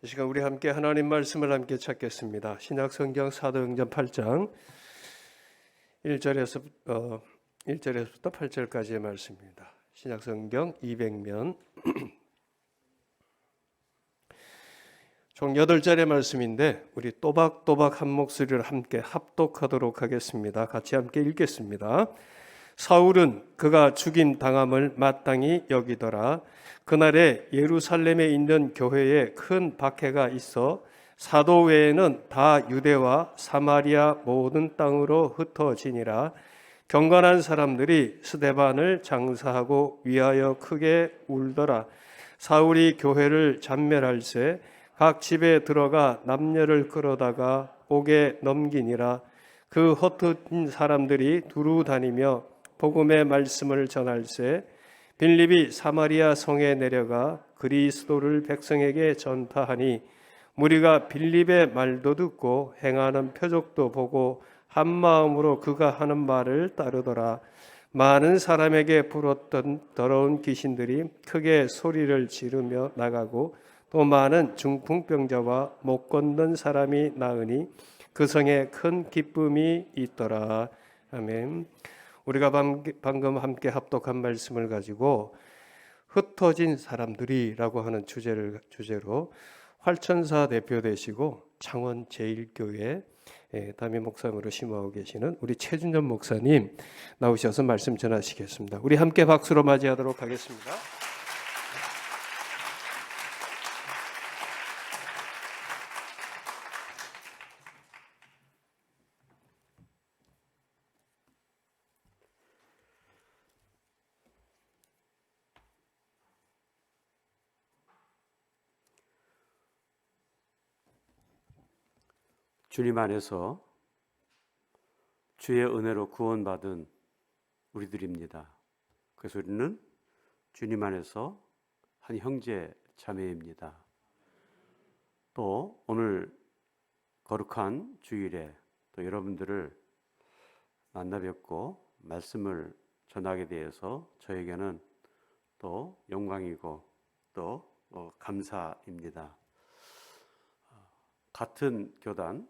이 시간 우리 함께 하나님 말씀을 함께 찾겠습니다. 신약성경 사도행전 8장 1절에서부터 8절까지의 말씀입니다. 신약성경 200면 총 8절의 말씀인데 우리 또박또박 한 목소리를 함께 합독하도록 하겠습니다. 같이 함께 읽겠습니다. 사울은 그가 죽임 당함을 마땅히 여기더라. 그날에 예루살렘에 있는 교회에 큰 박해가 있어 사도 외에는 다 유대와 사마리아 모든 땅으로 흩어지니라. 경건한 사람들이 스데반을 장사하고 위하여 크게 울더라. 사울이 교회를 잔멸할새 각 집에 들어가 남녀를 끌어다가 옥에 넘기니라. 그 흩어진 사람들이 두루 다니며 복음의 말씀을 전할새 빌립이 사마리아 성에 내려가 그리스도를 백성에게 전파하니 무리가 빌립의 말도 듣고 행하는 표적도 보고 한 마음으로 그가 하는 말을 따르더라. 많은 사람에게 불었던 더러운 귀신들이 크게 소리를 지르며 나가고 또 많은 중풍병자와 못 걷는 사람이 나으니 그 성에 큰 기쁨이 있더라. 아멘. 우리가 방금 함께 합독한 말씀을 가지고 흩어진 사람들이라고 하는 주제로 활천사 대표 되시고 창원 제1교회 담임 목사님으로 심호하고 계시는 우리 최준전 목사님 나오셔서 말씀 전하시겠습니다. 우리 함께 박수로 맞이하도록 하겠습니다. 주님 안에서 주의 은혜로 구원받은 우리들입니다. 그래서 우리는 주님 안에서 한 형제 자매입니다. 또 오늘 거룩한 주일에 또 여러분들을 만나 뵙고 말씀을 전하게 되어서 저에게는 또 영광이고 또 감사입니다. 같은 교단,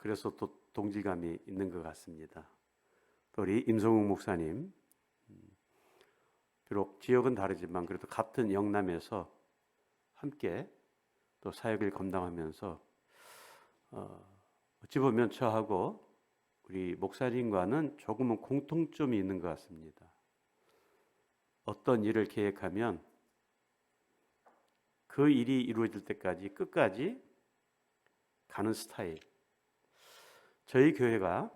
그래서 또 동질감이 있는 것 같습니다. 또 우리 임성욱 목사님, 비록 지역은 다르지만 그래도 같은 영남에서 함께 또 사역을 감당하면서 어찌 보면 저하고 우리 목사님과는 조금은 공통점이 있는 것 같습니다. 어떤 일을 계획하면 그 일이 이루어질 때까지 끝까지 가는 스타일. 저희 교회가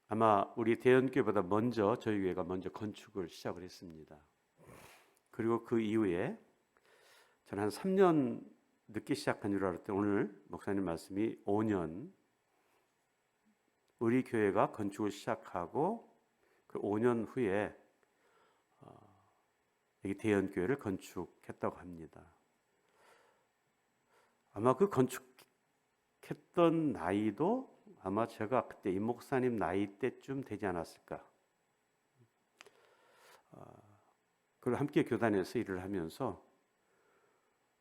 아마 우리 대연교회보다 먼저 저희 교회가 먼저 건축을 시작을 했습니다. 그리고 그 이후에 저는 한 3년 늦게 시작한 줄 알았더니 오늘 목사님 말씀이 5년 우리 교회가 건축을 시작하고 그 5년 후에 여기 대연교회를 건축했다고 합니다. 아마 그 건축했던 나이도 아마 제가 그때 임 목사님 나이 때쯤 되지 않았을까. 그리고 함께 교단에서 일을 하면서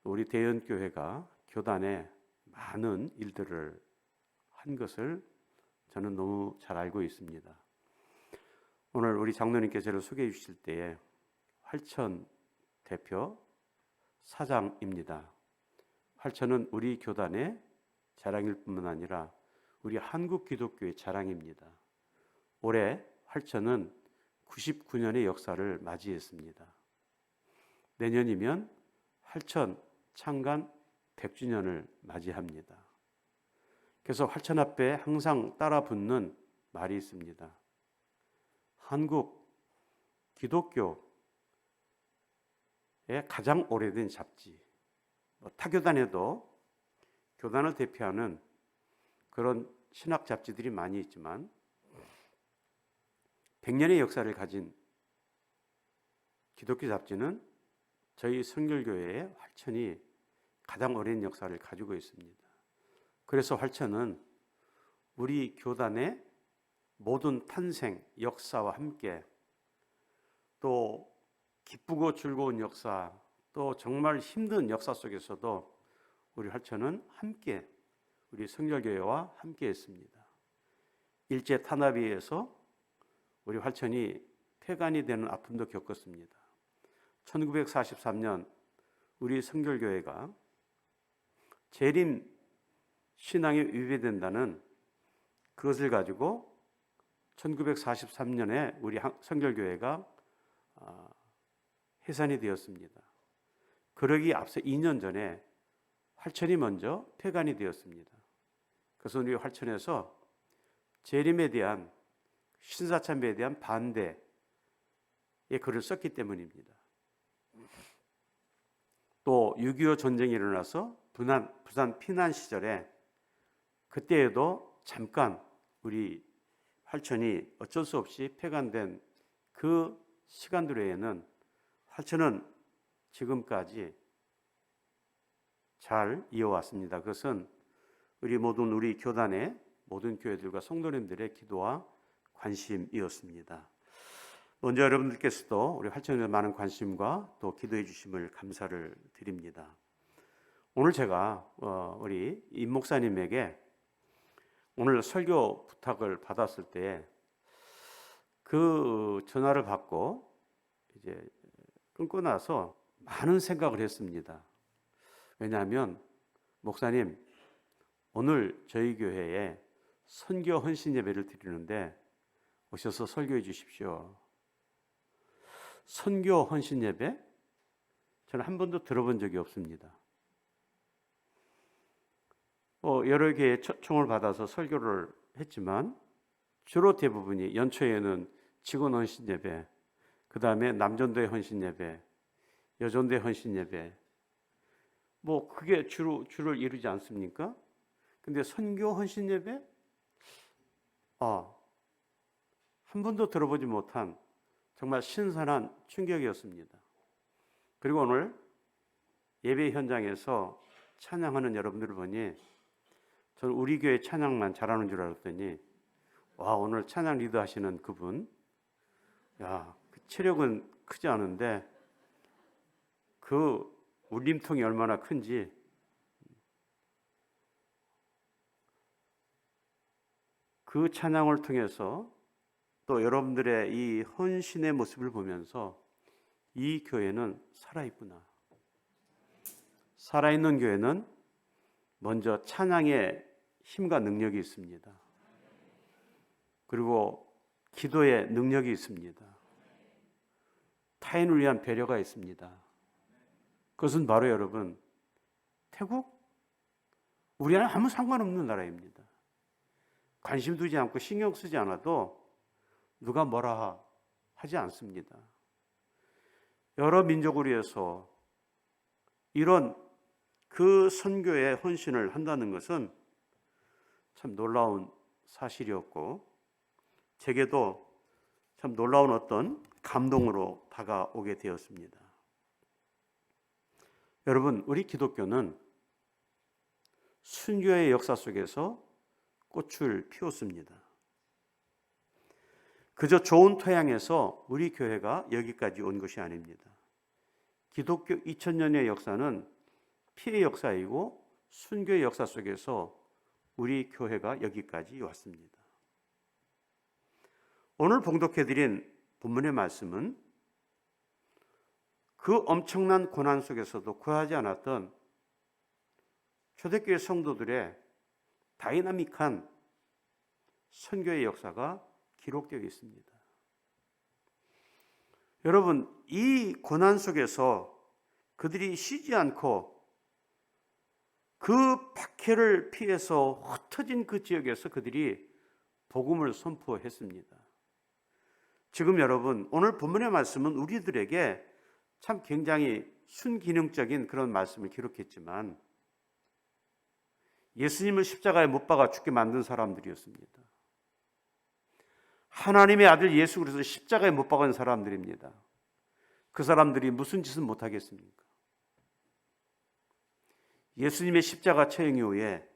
우리 대연교회가 교단에 많은 일들을 한 것을 저는 너무 잘 알고 있습니다. 오늘 우리 장로님께서 저를 소개해 주실 때에 활천 대표 사장입니다. 활천은 우리 교단의 자랑일 뿐만 아니라 우리 한국 기독교의 자랑입니다. 올해 활천은 99년의 역사를 맞이했습니다. 내년이면 활천 창간 100주년을 맞이합니다. 그래서 활천 앞에 항상 따라 붙는 말이 있습니다. 한국 기독교의 가장 오래된 잡지. 타교단에도 교단을 대표하는 그런 신학 잡지들이 많이 있지만 100년의 역사를 가진 기독교 잡지는 저희 성결교회의 활천이 가장 오랜 역사를 가지고 있습니다. 그래서 활천은 우리 교단의 모든 탄생 역사와 함께 또 기쁘고 즐거운 역사, 또 정말 힘든 역사 속에서도 우리 활천은 함께 우리 성결교회와 함께 했습니다. 일제 탄압에 의해서 우리 활천이 폐간이 되는 아픔도 겪었습니다. 1943년 우리 성결교회가 재림 신앙에 위배된다는 그것을 가지고 1943년에 우리 성결교회가 해산이 되었습니다. 그러기 앞서 2년 전에 활천이 먼저 폐간이 되었습니다. 그래서 우리 활천에서 재림에 대한 신사참배에 대한 반대의 글을 썼기 때문입니다. 또 6.25 전쟁이 일어나서 부산 피난 시절에 그때에도 잠깐 우리 활천이 어쩔 수 없이 폐간된 그 시간들 외에는 활천은 지금까지 잘 이어왔습니다. 그것은 우리 교단의 모든 교회들과 성도님들의 기도와 관심이었습니다. 먼저 여러분들께서도 우리 활천에 많은 관심과 또 기도해 주심을 감사를 드립니다. 오늘 제가 우리 임 목사님에게 오늘 설교 부탁을 받았을 때 그 전화를 받고 이제 끊고 나서 많은 생각을 했습니다. 왜냐하면 목사님, 오늘 저희 교회에 선교 헌신 예배를 드리는데 오셔서 설교해 주십시오. 선교 헌신 예배? 저는 한 번도 들어본 적이 없습니다. 여러 개의 초청을 받아서 설교를 했지만 주로 대부분이 연초에는 직원 헌신 예배, 그 다음에 남전도회 헌신 예배, 여전도회 헌신 예배, 그게 주를 이루지 않습니까? 근데 선교 헌신 예배? 한 번도 들어보지 못한 정말 신선한 충격이었습니다. 그리고 오늘 예배 현장에서 찬양하는 여러분들을 보니 저는 우리 교회 찬양만 잘하는 줄 알았더니 오늘 찬양 리더 하시는 그분, 그 체력은 크지 않은데 그 울림통이 얼마나 큰지 그 찬양을 통해서 또 여러분들의 이 헌신의 모습을 보면서 이 교회는 살아있구나. 살아있는 교회는 먼저 찬양의 힘과 능력이 있습니다. 그리고 기도의 능력이 있습니다. 타인을 위한 배려가 있습니다. 그것은 바로 여러분, 태국? 우리와는 아무 상관없는 나라입니다. 관심 두지 않고 신경 쓰지 않아도 누가 뭐라 하지 않습니다. 여러 민족을 위해서 이런 그 선교의 헌신을 한다는 것은 참 놀라운 사실이었고 제게도 참 놀라운 어떤 감동으로 다가오게 되었습니다. 여러분, 우리 기독교는 순교의 역사 속에서 꽃을 피웠습니다. 그저 좋은 토양에서 우리 교회가 여기까지 온 것이 아닙니다. 기독교 2000년의 역사는 피해 역사이고 순교의 역사 속에서 우리 교회가 여기까지 왔습니다. 오늘 봉독해드린 본문의 말씀은 그 엄청난 고난 속에서도 구하지 않았던 초대교회 성도들의 다이나믹한 선교의 역사가 기록되어 있습니다. 여러분, 이 고난 속에서 그들이 쉬지 않고 그 박해를 피해서 흩어진 그 지역에서 그들이 복음을 선포했습니다. 지금 여러분, 오늘 본문의 말씀은 우리들에게 참 굉장히 순기능적인 그런 말씀을 기록했지만 예수님을 십자가에 못 박아 죽게 만든 사람들이었습니다. 하나님의 아들 예수 그리스도를 십자가에 못 박은 사람들입니다. 그 사람들이 무슨 짓을 못하겠습니까? 예수님의 십자가 처형 이후에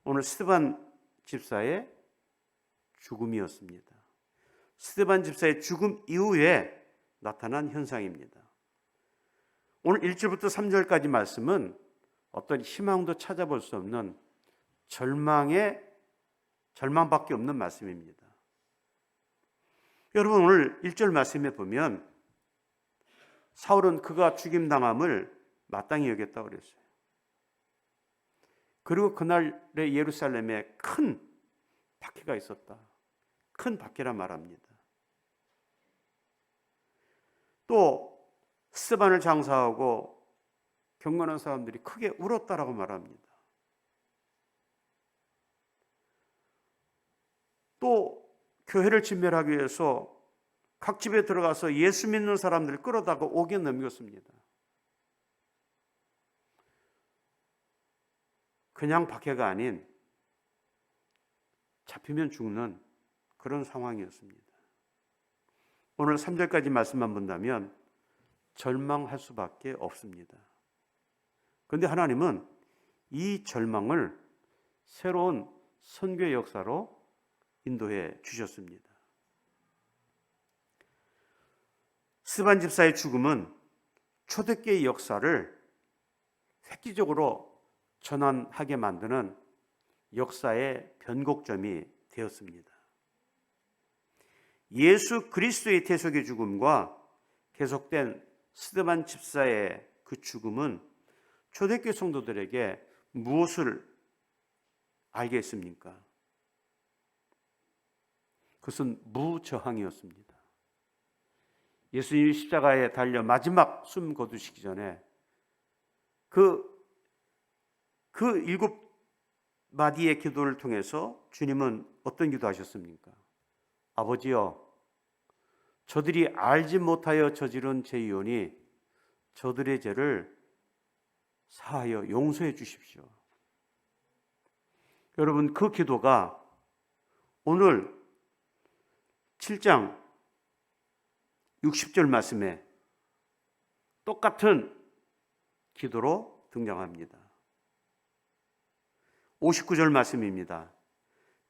오늘 스데반 집사의 죽음이었습니다. 스데반 집사의 죽음 이후에 나타난 현상입니다. 오늘 1절부터 3절까지 말씀은 어떤 희망도 찾아볼 수 없는 절망밖에 없는 말씀입니다. 여러분, 오늘 1절 말씀에 보면 사울은 그가 죽임당함을 마땅히 여겼다고 그랬어요. 그리고 그날의 예루살렘에 큰 박해가 있었다. 큰 박해라 말합니다. 또 스데반을 장사하고 경건한 사람들이 크게 울었다라고 말합니다. 또 교회를 진멸하기 위해서 각 집에 들어가서 예수 믿는 사람들을 끌어다가 옥에 넘겼습니다. 그냥 박해가 아닌 잡히면 죽는 그런 상황이었습니다. 오늘 3절까지 말씀만 본다면 절망할 수밖에 없습니다. 그런데 하나님은 이 절망을 새로운 선교의 역사로 인도해 주셨습니다. 스데반 집사의 죽음은 초대교회의 역사를 획기적으로 전환하게 만드는 역사의 변곡점이 되었습니다. 예수 그리스도의 대속의 죽음과 계속된 스데반 집사의 그 죽음은 초대교회 성도들에게 무엇을 알게 했습니까? 그것은 무저항이었습니다. 예수님이 십자가에 달려 마지막 숨 거두시기 전에 그 7마디의 기도를 통해서 주님은 어떤 기도하셨습니까? 아버지여, 저들이 알지 못하여 저지른 죄이오니 저들의 죄를 사하여 용서해 주십시오. 여러분, 그 기도가 오늘 7장 60절 말씀에 똑같은 기도로 등장합니다. 59절 말씀입니다.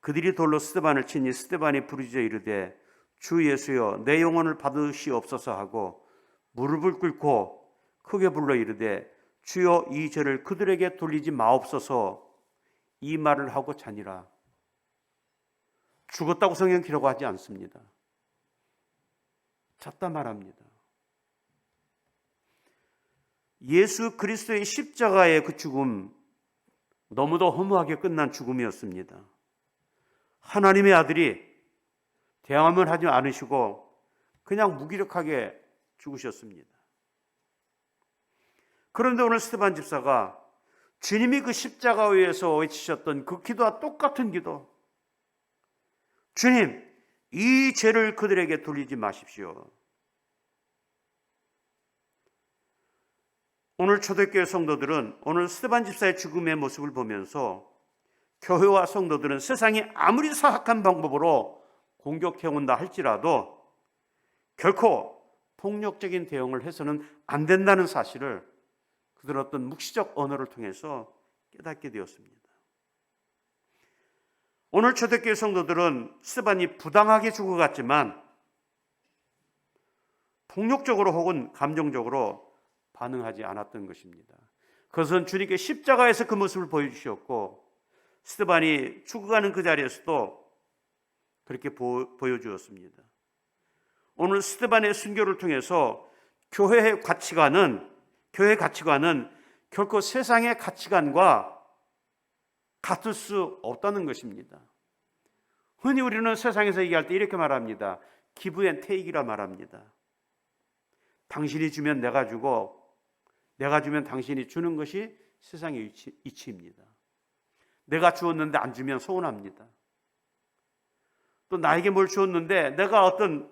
그들이 돌로 스데반을 치니 스데반이 부르짖어 이르되 주 예수여 내 영혼을 받으시옵소서 하고 무릎을 꿇고 크게 불러 이르되 주여 이 죄를 그들에게 돌리지 마옵소서 이 말을 하고 자니라. 죽었다고 성경 기록하지 않습니다. 잤다 말합니다. 예수 그리스도의 십자가의 그 죽음, 너무도 허무하게 끝난 죽음이었습니다. 하나님의 아들이 대항을 하지 않으시고 그냥 무기력하게 죽으셨습니다. 그런데 오늘 스데반 집사가 주님이 그 십자가 위에서 외치셨던 그 기도와 똑같은 기도, 주님, 이 죄를 그들에게 돌리지 마십시오. 오늘 초대교회 성도들은 오늘 스데반 집사의 죽음의 모습을 보면서 교회와 성도들은 세상이 아무리 사악한 방법으로 공격해온다 할지라도 결코 폭력적인 대응을 해서는 안 된다는 사실을 그들 어떤 묵시적 언어를 통해서 깨닫게 되었습니다. 오늘 초대교회 성도들은 스데반이 부당하게 죽어갔지만 폭력적으로 혹은 감정적으로 반응하지 않았던 것입니다. 그것은 주님께 십자가에서 그 모습을 보여주셨고 스데반이 죽어가는 그 자리에서도 그렇게 보여주었습니다. 오늘 스데반의 순교를 통해서 교회 가치관은 결코 세상의 가치관과 같을 수 없다는 것입니다. 흔히 우리는 세상에서 얘기할 때 이렇게 말합니다. give and take이라 말합니다. 당신이 주면 내가 주고 내가 주면 당신이 주는 것이 세상의 이치입니다. 내가 주었는데 안 주면 서운합니다. 또 나에게 뭘 주었는데 내가 어떤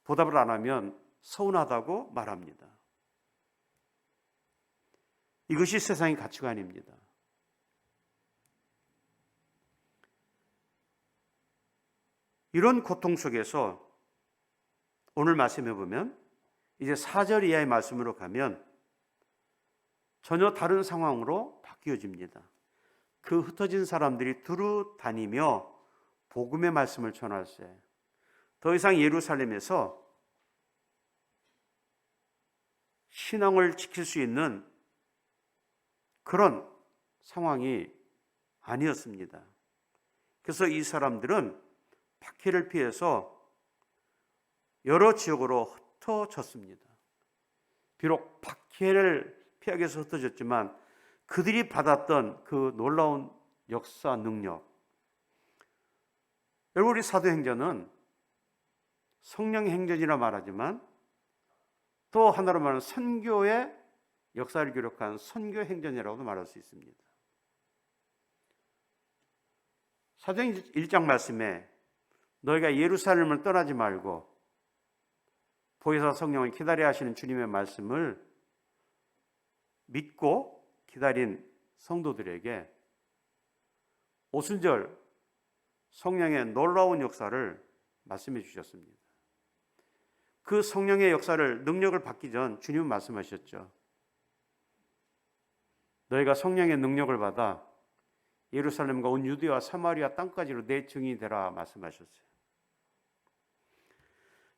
보답을 안 하면 서운하다고 말합니다. 이것이 세상의 가치관입니다. 이런 고통 속에서 오늘 말씀해 보면 이제 4절 이하의 말씀으로 가면 전혀 다른 상황으로 바뀌어집니다. 그 흩어진 사람들이 두루 다니며 복음의 말씀을 전할세. 더 이상 예루살렘에서 신앙을 지킬 수 있는 그런 상황이 아니었습니다. 그래서 이 사람들은 박해를 피해서 여러 지역으로 흩어졌습니다. 비록 박해를 피하기 위해서 흩어졌지만 그들이 받았던 그 놀라운 역사 능력, 여러분, 우리 사도행전은 성령의 행전이라 말하지만 또 하나로 말하면 선교의 역사를 기록한 선교 행전이라고도 말할 수 있습니다. 사도행전 1장 말씀에 너희가 예루살렘을 떠나지 말고 보혜사 성령을 기다려 하시는 주님의 말씀을 믿고 기다린 성도들에게 오순절 성령의 놀라운 역사를 말씀해 주셨습니다. 그 성령의 역사를 능력을 받기 전 주님은 말씀하셨죠. 너희가 성령의 능력을 받아 예루살렘과 온 유대와 사마리아 땅까지로 내 증인이 되라 말씀하셨어요.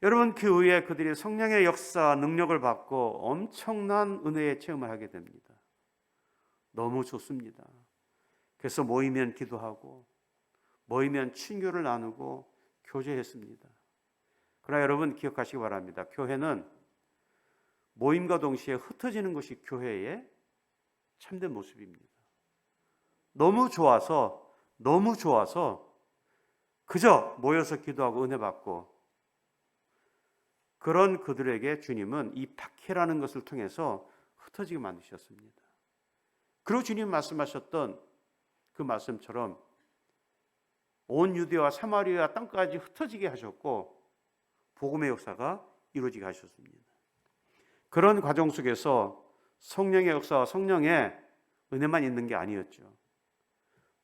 여러분, 그 후에 그들이 성령의 역사 능력을 받고 엄청난 은혜의 체험을 하게 됩니다. 너무 좋습니다. 그래서 모이면 기도하고 모이면 친교를 나누고 교제했습니다. 그러나 여러분 기억하시기 바랍니다. 교회는 모임과 동시에 흩어지는 것이 교회의 참된 모습입니다. 너무 좋아서 그저 모여서 기도하고 은혜 받고 그런 그들에게 주님은 이 박해라는 것을 통해서 흩어지게 만드셨습니다. 그리고 주님 말씀하셨던 그 말씀처럼 온 유대와 사마리아 땅까지 흩어지게 하셨고 복음의 역사가 이루어지게 하셨습니다. 그런 과정 속에서 성령의 역사와 성령의 은혜만 있는 게 아니었죠.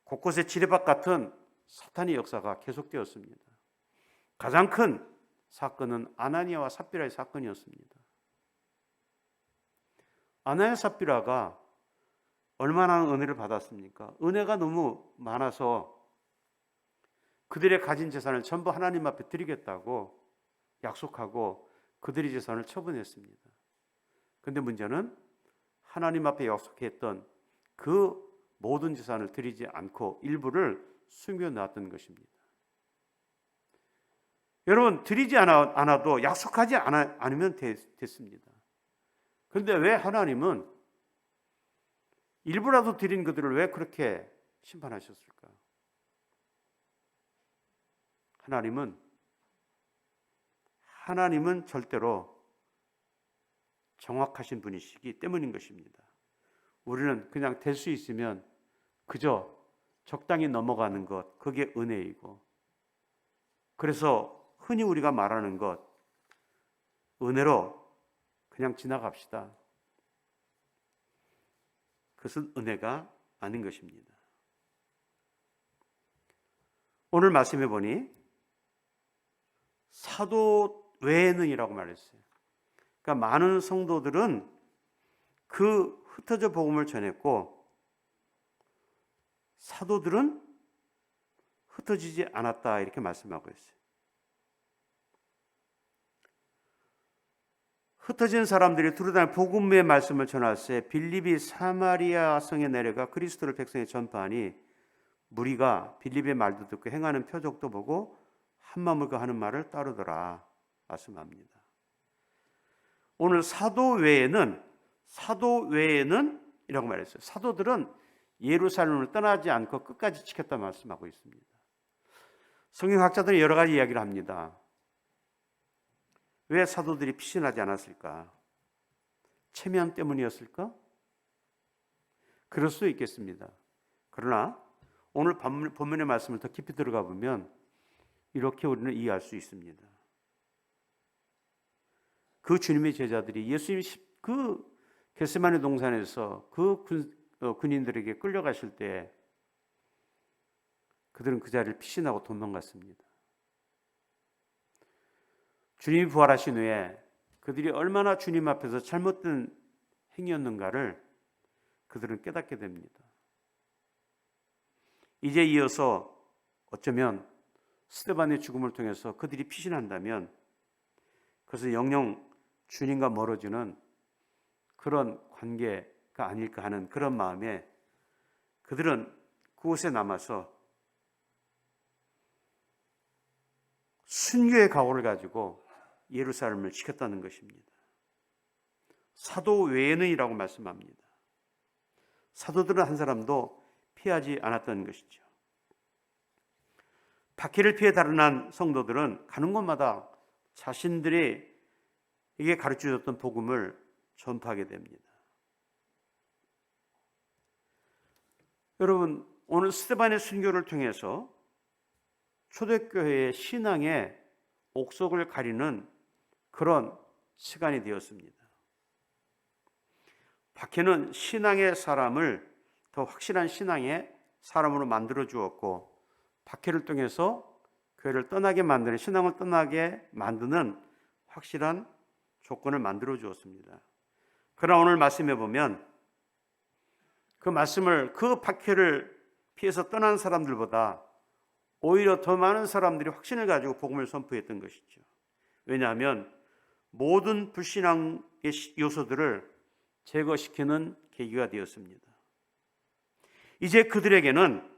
곳곳에 지뢰밭 같은 사탄의 역사가 계속되었습니다. 가장 큰 사건은 아나니아와 삽비라의 사건이었습니다. 아나니아 삽비라가 얼마나 은혜를 받았습니까? 은혜가 너무 많아서 그들의 가진 재산을 전부 하나님 앞에 드리겠다고 약속하고 그들의 재산을 처분했습니다. 그런데 문제는 하나님 앞에 약속했던 그 모든 재산을 드리지 않고 일부를 숨겨놨던 것입니다. 여러분, 드리지 않아도 약속하지 않으면 됐습니다. 그런데 왜 하나님은 일부라도 드린 그들을 왜 그렇게 심판하셨을까? 하나님은 절대로 정확하신 분이시기 때문인 것입니다. 우리는 그냥 될 수 있으면 그저 적당히 넘어가는 것, 그게 은혜이고, 그래서 흔히 우리가 말하는 것, 은혜로 그냥 지나갑시다. 그것은 은혜가 아닌 것입니다. 오늘 말씀해 보니 사도 외에는이라고 말했어요. 그러니까 많은 성도들은 그 흩어져 복음을 전했고 사도들은 흩어지지 않았다 이렇게 말씀하고 있어요. 흩어진 사람들이 두루다니 복음의 말씀을 전할 때 빌립이 사마리아 성에 내려가 그리스도를 백성에 전파하니 무리가 빌립의 말도 듣고 행하는 표적도 보고 한마음을 하는 말을 따르더라 말씀합니다. 오늘 사도 외에는 이라고 말했어요. 사도들은 예루살렘을 떠나지 않고 끝까지 지켰다 말씀하고 있습니다. 성경학자들은 여러 가지 이야기를 합니다. 왜 사도들이 피신하지 않았을까? 체면 때문이었을까? 그럴 수도 있겠습니다. 그러나 오늘 본문의 말씀을 더 깊이 들어가 보면 이렇게 우리는 이해할 수 있습니다. 그 주님의 제자들이 예수님이 그 겟세마네 동산에서 그 군인들에게 끌려가실 때 그들은 그 자리를 피신하고 도망갔습니다. 주님이 부활하신 후에 그들이 얼마나 주님 앞에서 잘못된 행위였는가를 그들은 깨닫게 됩니다. 이제 이어서 어쩌면 스데반의 죽음을 통해서 그들이 피신한다면 그것은 영영 주님과 멀어지는 그런 관계가 아닐까 하는 그런 마음에 그들은 그곳에 남아서 순교의 각오를 가지고 예루살렘을 지켰다는 것입니다. 사도 외에는이라고 말씀합니다. 사도들은 한 사람도 피하지 않았던 것이죠. 박해를 피해 달아난 성도들은 가는 곳마다 자신들이 이게 가르쳐줬던 복음을 전파하게 됩니다. 여러분, 오늘 스데반의 순교를 통해서 초대교회의 신앙의 옥석을 가리는 그런 시간이 되었습니다. 박해는 신앙의 사람을 더 확실한 신앙의 사람으로 만들어 주었고, 박해를 통해서 교회를 떠나게 만드는, 신앙을 떠나게 만드는 확실한 조건을 만들어 주었습니다. 그러나 오늘 말씀해 보면 그 말씀을, 그 박해를 피해서 떠난 사람들보다 오히려 더 많은 사람들이 확신을 가지고 복음을 선포했던 것이죠. 왜냐하면 모든 불신앙의 요소들을 제거시키는 계기가 되었습니다. 이제 그들에게는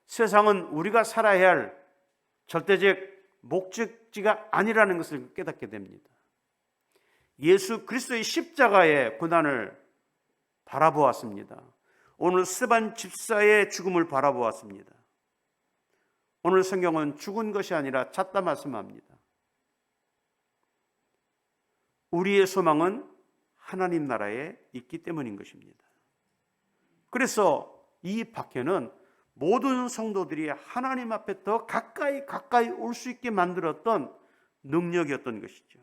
세상은 우리가 살아야 할 절대적 목적지가 아니라는 것을 깨닫게 됩니다. 예수 그리스도의 십자가의 고난을 바라보았습니다. 오늘 스데반 집사의 죽음을 바라보았습니다. 오늘 성경은 죽은 것이 아니라 잤다 말씀합니다. 우리의 소망은 하나님 나라에 있기 때문인 것입니다. 그래서 이 박해는 모든 성도들이 하나님 앞에 더 가까이 올 수 있게 만들었던 능력이었던 것이죠.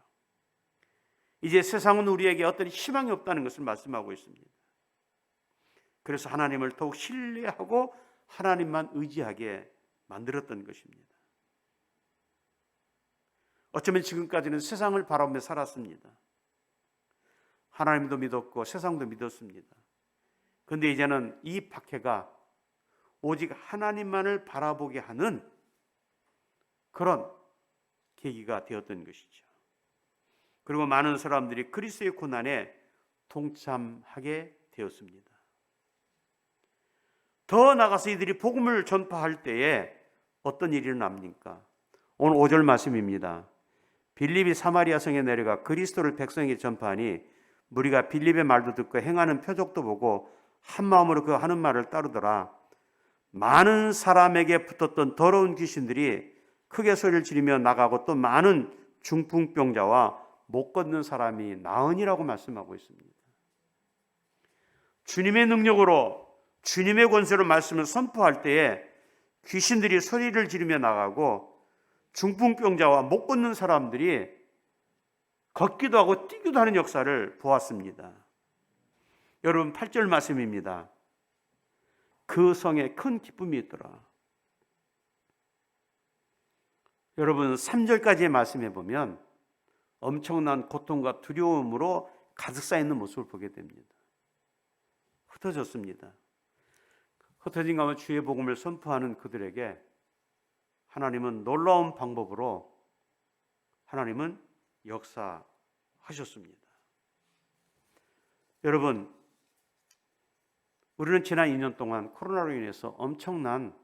이제 세상은 우리에게 어떤 희망이 없다는 것을 말씀하고 있습니다. 그래서 하나님을 더욱 신뢰하고 하나님만 의지하게 만들었던 것입니다. 어쩌면 지금까지는 세상을 바라보며 살았습니다. 하나님도 믿었고 세상도 믿었습니다. 그런데 이제는 이 박해가 오직 하나님만을 바라보게 하는 그런 계기가 되었던 것이죠. 그리고 많은 사람들이 그리스도의 고난에 동참하게 되었습니다. 더 나아가서 이들이 복음을 전파할 때에 어떤 일이 일어납니까? 오늘 5절 말씀입니다. 빌립이 사마리아 성에 내려가 그리스도를 백성에게 전파하니 무리가 빌립의 말도 듣고 행하는 표적도 보고 한 마음으로 그 하는 말을 따르더라. 많은 사람에게 붙었던 더러운 귀신들이 크게 소리를 지르며 나가고 또 많은 중풍병자와 못 걷는 사람이 나으니라고 말씀하고 있습니다. 주님의 능력으로, 주님의 권세로 말씀을 선포할 때에 귀신들이 소리를 지르며 나가고 중풍병자와 못 걷는 사람들이 걷기도 하고 뛰기도 하는 역사를 보았습니다. 여러분 8절 말씀입니다. 그 성에 큰 기쁨이 있더라. 여러분 3절까지의 말씀해 보면 엄청난 고통과 두려움으로 가득 쌓여 있는 모습을 보게 됩니다. 흩어졌습니다. 흩어진 가운데 주의 복음을 선포하는 그들에게 하나님은 놀라운 방법으로 하나님은 역사하셨습니다. 여러분, 우리는 지난 2년 동안 코로나로 인해서 엄청난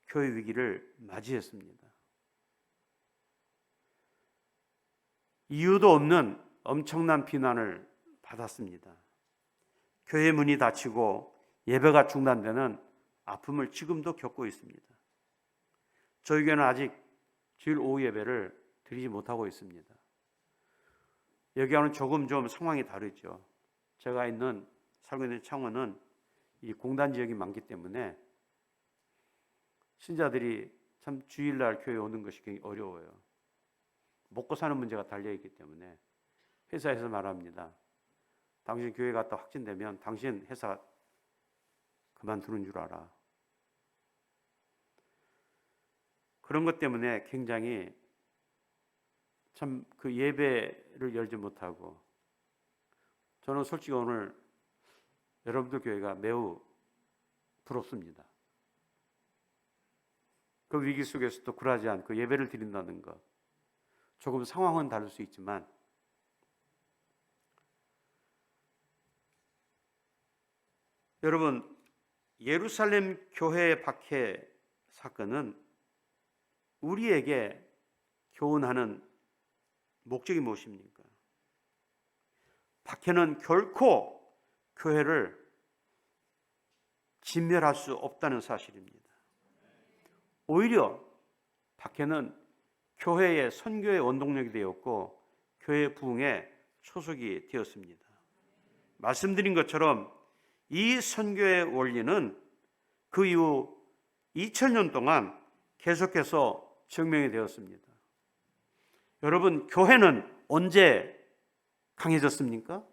교회 위기를 맞이했습니다. 이유도 없는 엄청난 비난을 받았습니다. 교회 문이 닫히고 예배가 중단되는 아픔을 지금도 겪고 있습니다. 저희 교회는 아직 주일 오후 예배를 드리지 못하고 있습니다. 여기와는 조금 좀 상황이 다르죠. 제가 살고 있는 창원은 이 공단 지역이 많기 때문에 신자들이 참 주일날 교회에 오는 것이 굉장히 어려워요. 먹고 사는 문제가 달려있기 때문에 회사에서 말합니다. 당신 교회 갔다 확진되면 당신 회사 그만두는 줄 알아. 그런 것 때문에 굉장히 참 그 예배를 열지 못하고, 저는 솔직히 오늘 여러분들 교회가 매우 부럽습니다. 그 위기 속에서도 굴하지 않고 예배를 드린다는 것, 조금 상황은 다를 수 있지만 여러분, 예루살렘 교회 박해 사건은 우리에게 교훈하는 목적이 무엇입니까? 박해는 결코 교회를 진멸할 수 없다는 사실입니다. 오히려 박해는 교회의 선교의 원동력이 되었고 교회 부흥의 초석이 되었습니다. 말씀드린 것처럼 이 선교의 원리는 그 이후 2000년 동안 계속해서 증명이 되었습니다. 여러분, 교회는 언제 강해졌습니까?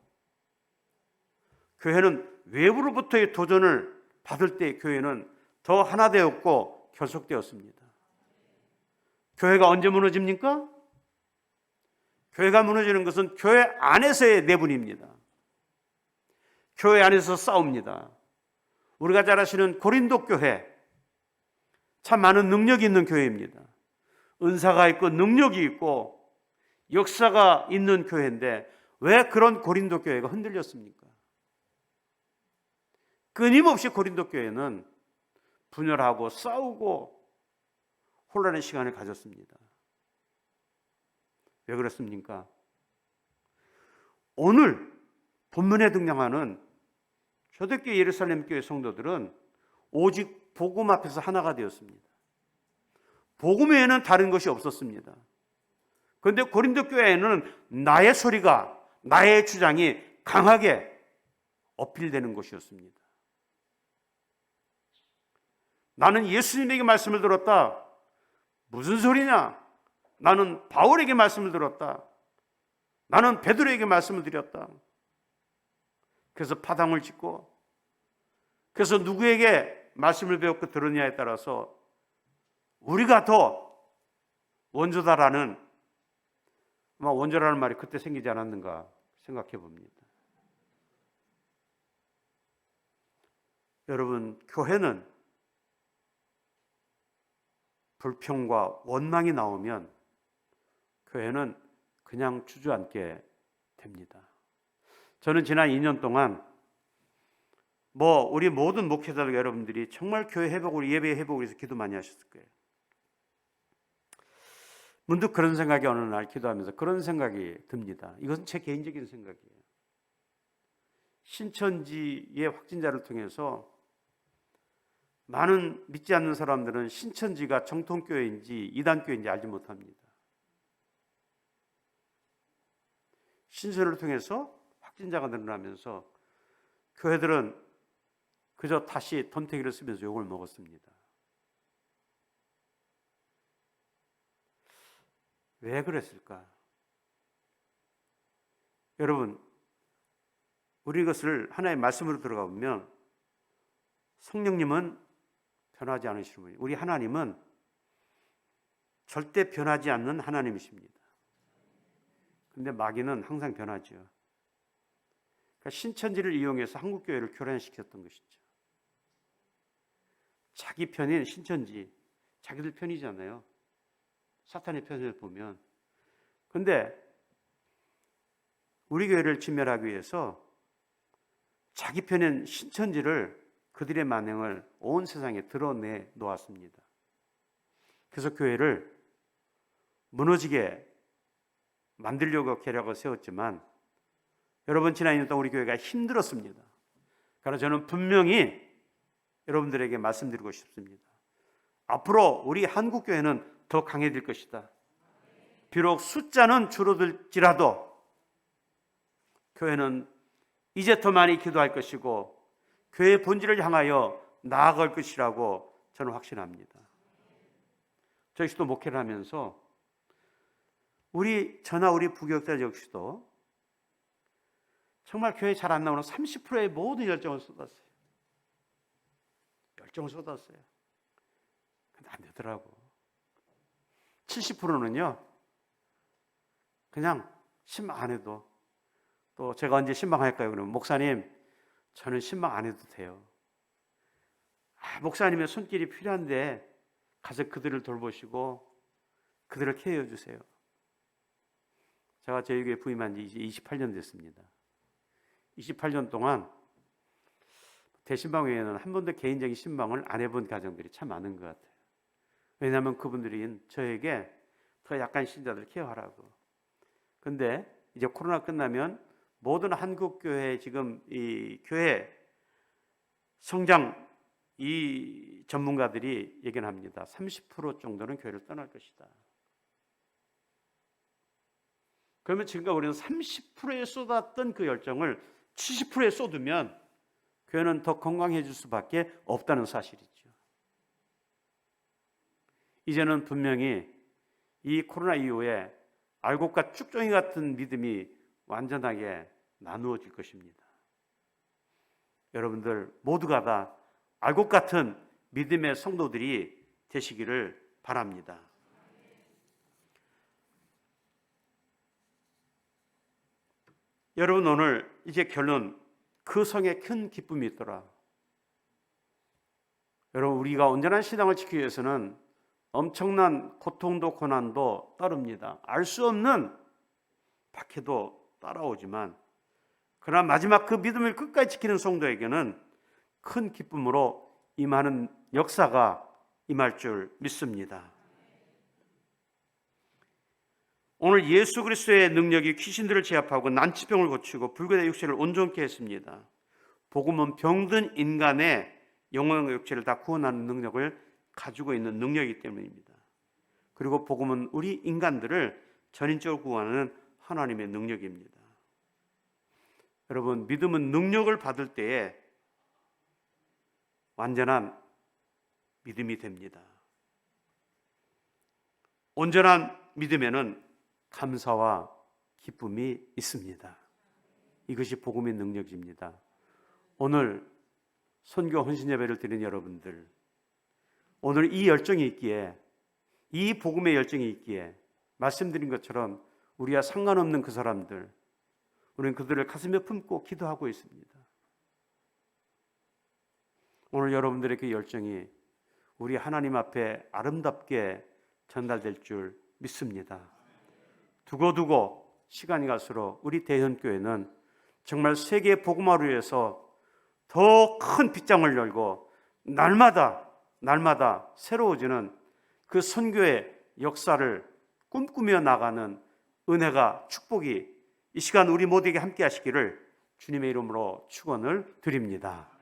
교회는 외부로부터의 도전을 받을 때 교회는 더 하나 되었고 결속되었습니다. 교회가 언제 무너집니까? 교회가 무너지는 것은 교회 안에서의 내분입니다. 교회 안에서 싸웁니다. 우리가 잘 아시는 고린도 교회, 참 많은 능력이 있는 교회입니다. 은사가 있고 능력이 있고 역사가 있는 교회인데 왜 그런 고린도 교회가 흔들렸습니까? 끊임없이 고린도 교회는 분열하고 싸우고 혼란의 시간을 가졌습니다. 왜 그렇습니까? 오늘 본문에 등장하는 초대교회 예루살렘 교회 성도들은 오직 복음 앞에서 하나가 되었습니다. 복음 외에는 다른 것이 없었습니다. 그런데 고린도 교회에는 나의 소리가, 나의 주장이 강하게 어필되는 것이었습니다. 나는 예수님에게 말씀을 들었다. 무슨 소리냐? 나는 바울에게 말씀을 들었다. 나는 베드로에게 말씀을 드렸다. 그래서 파당을 짓고, 그래서 누구에게 말씀을 배웠고 들었냐에 따라서 우리가 더 원조다라는, 아마 원조라는 말이 그때 생기지 않았는가 생각해 봅니다. 여러분, 교회는 불평과 원망이 나오면 교회는 그냥 주저앉게 됩니다. 저는 지난 2년 동안 우리 모든 목회자 여러분들이 정말 교회 회복을, 예배 회복을 위해서 기도 많이 하셨을 거예요. 문득 그런 생각이 어느 날 기도하면서 그런 생각이 듭니다. 이것은 제 개인적인 생각이에요. 신천지의 확진자를 통해서 많은 믿지 않는 사람들은 신천지가 정통교회인지 이단교회인지 알지 못합니다. 신천을 통해서 확진자가 늘어나면서 교회들은 그저 다시 덤태기를 쓰면서 욕을 먹었습니다. 왜 그랬을까? 여러분, 우리 이것을 하나의 말씀으로 들어가 보면 성령님은 변하지 않으시는 분이에요. 우리 하나님은 절대 변하지 않는 하나님이십니다. 그런데 마귀는 항상 변하죠. 그러니까 신천지를 이용해서 한국교회를 교란시켰던 것이죠. 자기 편인 신천지, 자기들 편이잖아요. 사탄의 편을 보면. 그런데 우리 교회를 진멸하기 위해서 자기 편인 신천지를, 그들의 만행을 온 세상에 드러내 놓았습니다. 그래서 교회를 무너지게 만들려고 계략을 세웠지만 여러분, 지난 2년 동안 우리 교회가 힘들었습니다. 그러나 저는 분명히 여러분들에게 말씀드리고 싶습니다. 앞으로 우리 한국교회는 더 강해질 것이다. 비록 숫자는 줄어들지라도 교회는 이제 더 많이 기도할 것이고 교회의 본질을 향하여 나아갈 것이라고 저는 확신합니다. 저희도 목회를 하면서 저나 우리 부교육자 역시도 정말 교회 잘 안 나오는 30%의 모든 열정을 쏟았어요. 열정을 쏟았어요. 근데 안 되더라고. 70%는요 그냥 신방 안 해도, 또 제가 언제 신방할까요? 그러면 목사님, 저는 신방 안 해도 돼요. 목사님의 손길이 필요한데 가서 그들을 돌보시고 그들을 케어해 주세요. 제가 저희 교회 부임한 지 이제 28년 됐습니다. 28년 동안 대신방 외에는 한 번도 개인적인 신방을 안 해본 가정들이 참 많은 것 같아요. 왜냐하면 그분들이 저에게 더 약한 신자들 케어하라고. 근데 이제 코로나 끝나면 모든 한국 교회 지금 이 교회 성장 이 전문가들이 예견합니다. 30% 정도는 교회를 떠날 것이다. 그러면 지금까지 우리는 30%에 쏟았던 그 열정을 70%에 쏟으면 교회는 더 건강해질 수밖에 없다는 사실이죠. 이제는 분명히 이 코로나 이후에 알곡과 쭉종이 같은 믿음이 완전하게 나누어질 것입니다. 여러분들 모두가 다 알곡 같은 믿음의 성도들이 되시기를 바랍니다. 여러분 오늘 이제 결론, 그 성에 큰 기쁨이 있더라. 여러분 우리가 온전한 신앙을 지키기 위해서는 엄청난 고통도 고난도 따릅니다. 알 수 없는 박해도 따라오지만 그러나 마지막 그 믿음을 끝까지 지키는 성도에게는 큰 기쁨으로 임하는 역사가 임할 줄 믿습니다. 오늘 예수 그리스도의 능력이 귀신들을 제압하고 난치병을 고치고 불구의 육체를 온전케 했습니다. 복음은 병든 인간의 영혼과 육체를 다 구원하는 능력을 가지고 있는 능력이기 때문입니다. 그리고 복음은 우리 인간들을 전인적으로 구원하는 하나님의 능력입니다. 여러분 믿음은 능력을 받을 때에 완전한 믿음이 됩니다. 온전한 믿음에는 감사와 기쁨이 있습니다. 이것이 복음의 능력입니다. 오늘 선교 헌신 예배를 드린 여러분들, 오늘 이 열정이 있기에, 이 복음의 열정이 있기에 말씀드린 것처럼 우리와 상관없는 그 사람들, 우리는 그들을 가슴에 품고 기도하고 있습니다. 오늘 여러분들의 그 열정이 우리 하나님 앞에 아름답게 전달될 줄 믿습니다. 두고두고 시간이 갈수록 우리 대현교회는 정말 세계 복음화를 위해서 더 큰 빗장을 열고 날마다 새로워지는 그 선교의 역사를 꿈꾸며 나가는 은혜가, 축복이 이 시간 우리 모두에게 함께 하시기를 주님의 이름으로 축원을 드립니다.